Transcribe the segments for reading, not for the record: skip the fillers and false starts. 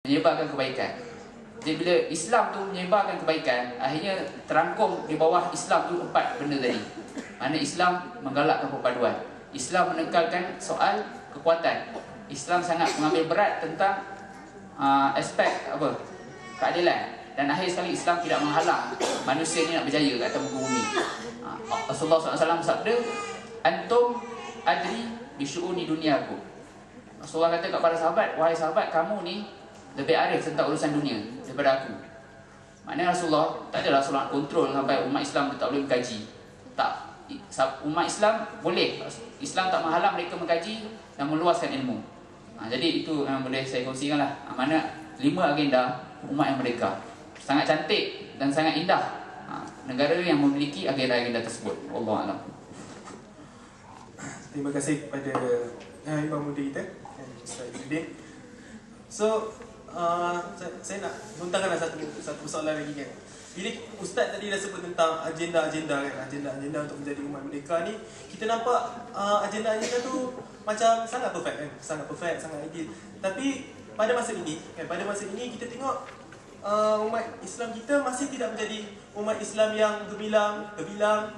menyebarkan kebaikan. Jadi bila Islam tu menyebarkan kebaikan, akhirnya terangkum di bawah Islam tu 4 benda tadi. Mana Islam menggalakkan perpaduan, Islam menekankan soal kekuatan, Islam sangat mengambil berat tentang aspek apa? Keadilan, dan akhir sekali Islam tidak menghalang manusia ni nak berjaya kat atas muka bumi. Rasulullah SAW sabda, antum adri bisyu'uni duniaku. Rasulullah kata kepada sahabat, wahai sahabat, kamu ni lebih arif tentang urusan dunia daripada aku. Maknanya Rasulullah tak adalah Rasulullah kontrol sampai umat Islam tak boleh mengkaji. Tak. Umat Islam boleh. Islam tak menghalang mereka mengkaji dan meluaskan ilmu. Jadi itu yang boleh saya kongsikan lah. Mana 5 agenda umat yang merdeka. Sangat cantik dan sangat indah negara yang memiliki agenda-agenda tersebut. Wallahualam. Terima kasih kepada Imam Muda kita, Ustaz Izzuddin. So saya nak muntahkan satu soalan lagi kan. Bila Ustaz tadi dah sebut tentang agenda-agenda kan, agenda-agenda untuk menjadi umat merdeka ni, kita nampak agenda-agenda tu macam sangat perfect kan, sangat perfect, sangat ideal. Tapi pada masa ini kita tengok umat Islam kita masih tidak menjadi umat Islam yang terbilang.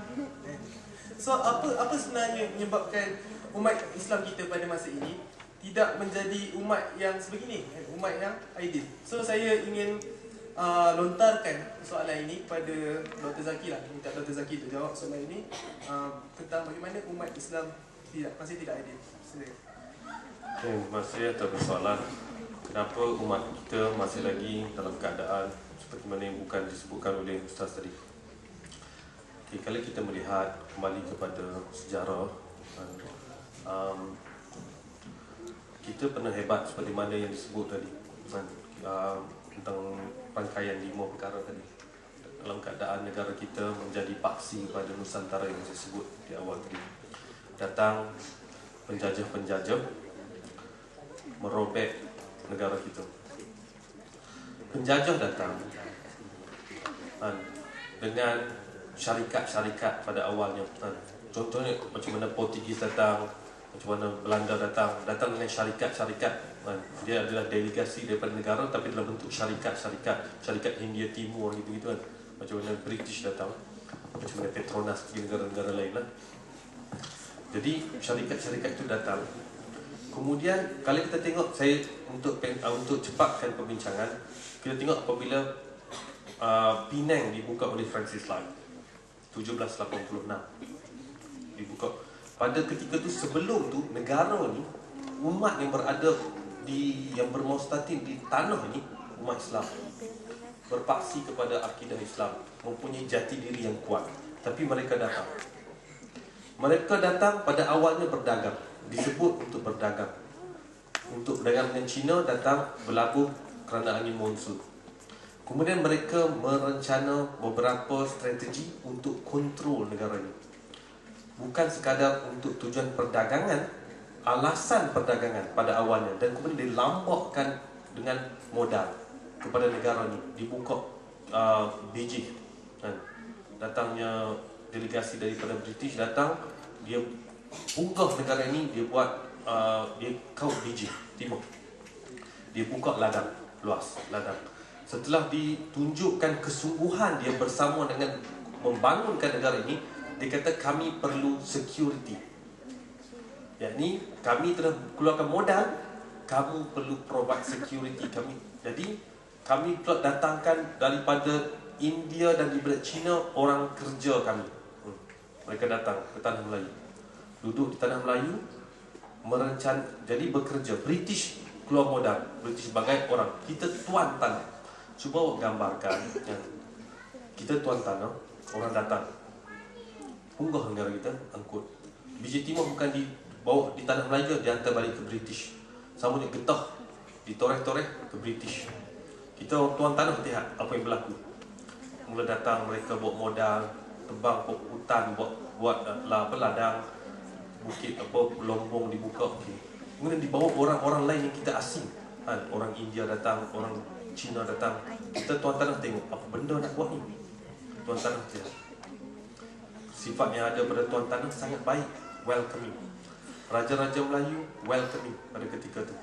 So apa sebenarnya menyebabkan umat Islam kita pada masa ini tidak menjadi umat yang sebegini, umat yang ideal? So saya ingin lontarkan soalan ini kepada Dr. Zaki lah, minta Dr. Zaki untuk jawab soalan ini tentang bagaimana umat Islam masih tidak ideal. Silakan. Okay, masih ada persoalan kenapa umat kita masih lagi dalam keadaan seperti mana yang bukan disebutkan oleh Ustaz tadi. Okay, kalau kita melihat kembali kepada sejarah, kita pernah hebat seperti mana yang disebut tadi tentang rangkaian 5 perkara tadi. Dalam keadaan negara kita menjadi paksi pada Nusantara yang saya sebut di awal tadi. Datang penjajah-penjajah merobek negara kita. Penjajah datang dengan syarikat-syarikat pada awalnya. Contohnya macam mana Portugis datang, macam mana Belanda datang dengan syarikat-syarikat. Dia adalah delegasi daripada negara tapi dalam bentuk syarikat Hindia Timur gitu-gitu kan. Macam mana British datang, macam mana Petronas di negara-negara lain lah. Jadi syarikat-syarikat itu datang. Kemudian kalau kita tengok, saya untuk cepatkan perbincangan, kita tengok apabila Penang dibuka oleh Francis Light 1786 dibuka. Pada ketika tu, sebelum tu, negara ni, umat yang berada yang bermustatim di tanah ni, umat Islam berpaksi kepada akidah Islam, mempunyai jati diri yang kuat. Tapi mereka datang pada awalnya berdagang, disebut untuk berdagang, untuk berdagang dengan Cina, datang berlabuh kerana angin monsun. Kemudian mereka merencana beberapa strategi untuk kontrol negara ini. Bukan sekadar untuk tujuan perdagangan, alasan perdagangan pada awalnya, dan kemudian dilambakkan dengan modal kepada negara ini. Dibuka biji, datangnya delegasi daripada British datang, dia bunggah negara ini, dia buat dia kau biji timur, dia buka ladang luas, ladang. Setelah ditunjukkan kesungguhan dia bersama dengan membangunkan negara ini, dia kata kami perlu security. Yakni kami telah keluarkan modal, kamu perlu provide security kami. Jadi kami telah datangkan daripada India dan daripada China orang kerja kami. Mereka datang ke tanah Melayu, duduk di tanah Melayu, jadi bekerja. British keluar modal, British sebagai orang, kita tuan tanah. Cuba gambarkan kita tuan tanah, orang datang, punggah negara kita, angkut. Biji timur bukan dibawa di tanah Melayu, dihantar balik ke British. Sama dia getah, ditoreh-toreh ke British. Kita tuan tanah lihat apa yang berlaku. Mula datang mereka bawa modal, tebang hutan, buat ladang, bukit lombong dibuka. Kemudian dibawa orang-orang lain yang kita asing. Orang India datang, orang Cina datang. Kita tuan tanah tengok apa benda nak buat ni. Tuan tanah lihat. Sifat yang ada pada tuan tanah sangat baik, welcoming. Raja-raja Melayu welcoming pada ketika itu.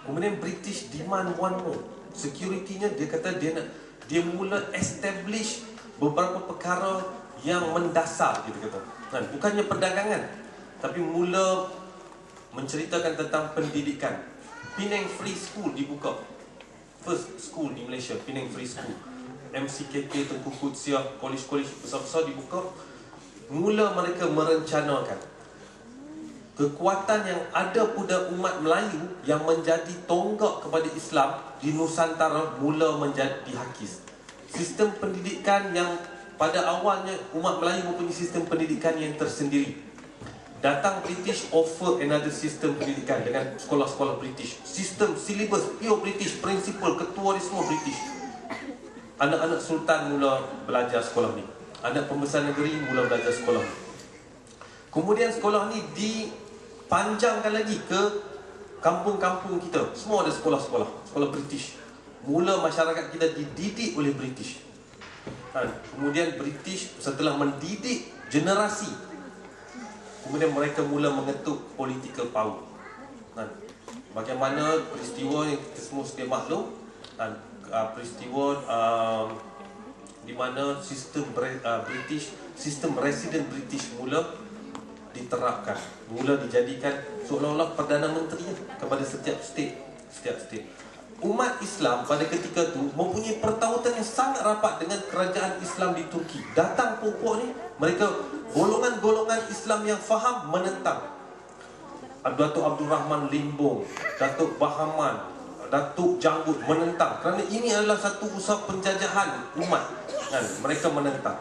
Kemudian British demand one more. Security-nya dia kata dia mula establish beberapa perkara yang mendasar, kita kata. Kan? Bukannya perdagangan, tapi mula menceritakan tentang pendidikan. Penang Free School dibuka. First school di Malaysia, Penang Free School. MCKK, Tengku Kutsia, college-college besar-besar dibuka. Mula mereka merencanakan kekuatan yang ada pada umat Melayu yang menjadi tonggak kepada Islam di Nusantara mula menjadi dihakis. Sistem pendidikan yang pada awalnya umat Melayu mempunyai sistem pendidikan yang tersendiri. Datang British offer another sistem pendidikan dengan sekolah-sekolah British. Sistem, syllabus, pure British, prinsipal, ketua dia semua British. Anak-anak sultan mula belajar sekolah ni. Anak pembesar negeri mula belajar sekolah ni. Kemudian sekolah ni dipanjangkan lagi ke kampung-kampung kita. Semua ada sekolah-sekolah, sekolah British. Mula masyarakat kita dididik oleh British. Kemudian British setelah mendidik generasi, kemudian mereka mula mengetuk political power. Bagaimana peristiwa yang kita semua sedia maklum, peristiwa di mana sistem British, sistem resident British mula diterapkan, mula dijadikan seolah-olah Perdana Menteri kepada setiap state. Umat Islam pada ketika itu mempunyai pertautan yang sangat rapat dengan kerajaan Islam di Turki. Datang pokok ni, mereka golongan-golongan Islam yang faham menentang. Datuk Abdul Rahman Limbong, Datuk Bahaman, Datuk Janggut menentang, kerana ini adalah satu usaha penjajahan umat. Mereka menentang.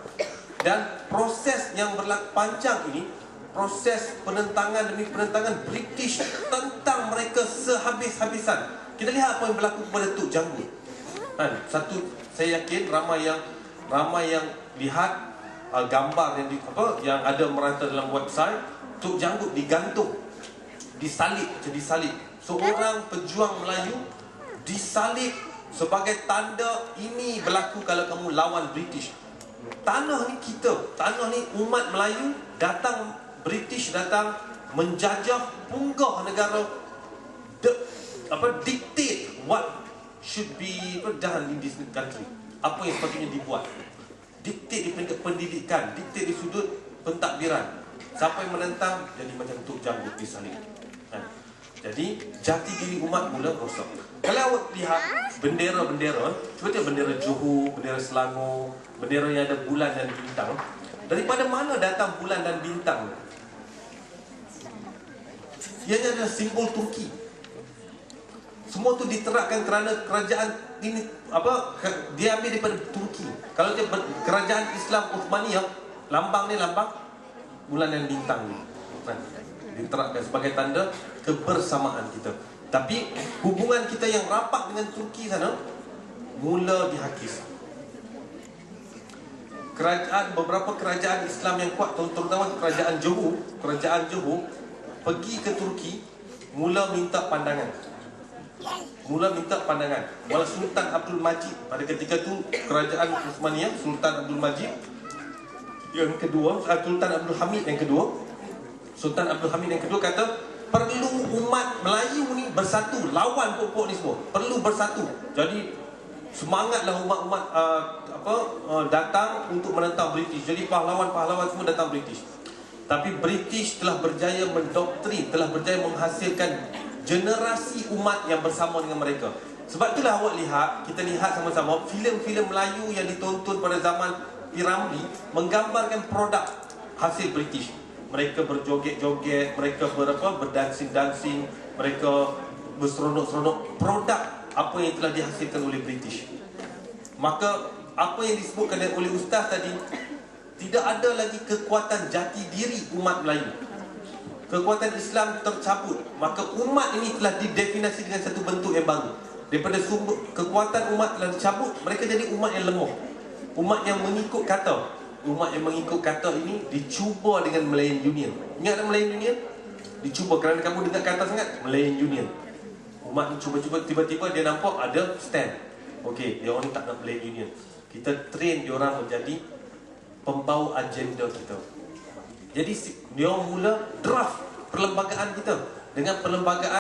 Dan proses yang berlaku panjang ini, proses penentangan demi penentangan, British tentang mereka sehabis-habisan. Kita lihat apa yang berlaku kepada Tok Janggut. Satu, saya yakin ramai yang lihat gambar yang ada merata dalam website. Tok Janggut digantung, disalib. Seorang pejuang Melayu disalib sebagai tanda ini berlaku kalau kamu lawan British. Tanah ni kita, tanah ni umat Melayu datang, British datang menjajah, punggah negara, dictate what should be done in this country. Apa yang sepatutnya dibuat. Dictate di peringkat pendidikan, dictate di sudut pentadbiran. Siapa yang menentang jadi macam Tok Janggut disalib. Jadi jati diri umat mula rosak. Kalau awak lihat bendera-bendera, cuba tengok bendera Johor, bendera Selangor, bendera yang ada bulan dan bintang. Daripada mana datang bulan dan bintang? Ianya adalah simbol Turki. Semua tu diterapkan kerana kerajaan ini dia ambil daripada Turki. Kalau dia kerajaan Islam Uthmaniyah, lambang ni lambang bulan dan bintang ni. Diterapkan sebagai tanda kebersamaan kita. Tapi hubungan kita yang rapat dengan Turki sana mula dihakis. Beberapa kerajaan Islam yang kuat, terutama kerajaan Johor pergi ke Turki, mula minta pandangan. Wala Sultan Abdul Majid pada ketika itu, kerajaan Uthmaniyah, Sultan Abdul Majid yang kedua, Sultan Abdul Hamid yang kedua. Sultan Abdul Hamid yang kedua kata, perlu umat Melayu ni bersatu lawan pokok ni semua. Perlu bersatu. Jadi semangatlah umat-umat datang untuk menentang British. Jadi pahlawan-pahlawan semua datang British. Tapi British telah berjaya mendoktrin, telah berjaya menghasilkan generasi umat yang bersama dengan mereka. Sebab itulah awak lihat, kita lihat sama-sama filem-filem Melayu yang ditonton pada zaman P. Ramlee menggambarkan produk hasil British. Mereka berjoget-joget, mereka berdancing-dancing, mereka berseronok-seronok, produk apa yang telah dihasilkan oleh British. Maka apa yang disebutkan oleh Ustaz tadi, tidak ada lagi kekuatan jati diri umat Melayu. Kekuatan Islam tercabut. Maka umat ini telah didefinisi dengan satu bentuk yang baru. Daripada sumber kekuatan umat telah dicabut, mereka jadi umat yang lemah, umat yang mengikut kata. Umat yang mengikut kata ini dicuba dengan Malayan Union. Ingat tak Malayan Union? Dicuba kerana kamu dengar kata sangat, Malayan Union. Umat ni cuba-cuba, tiba-tiba dia nampak ada stand. Okey, dia orang ni tak nak Malayan Union. Kita train dia orang menjadi pembawa agenda kita. Jadi dia orang mula draft perlembagaan kita. Dengan perlembagaan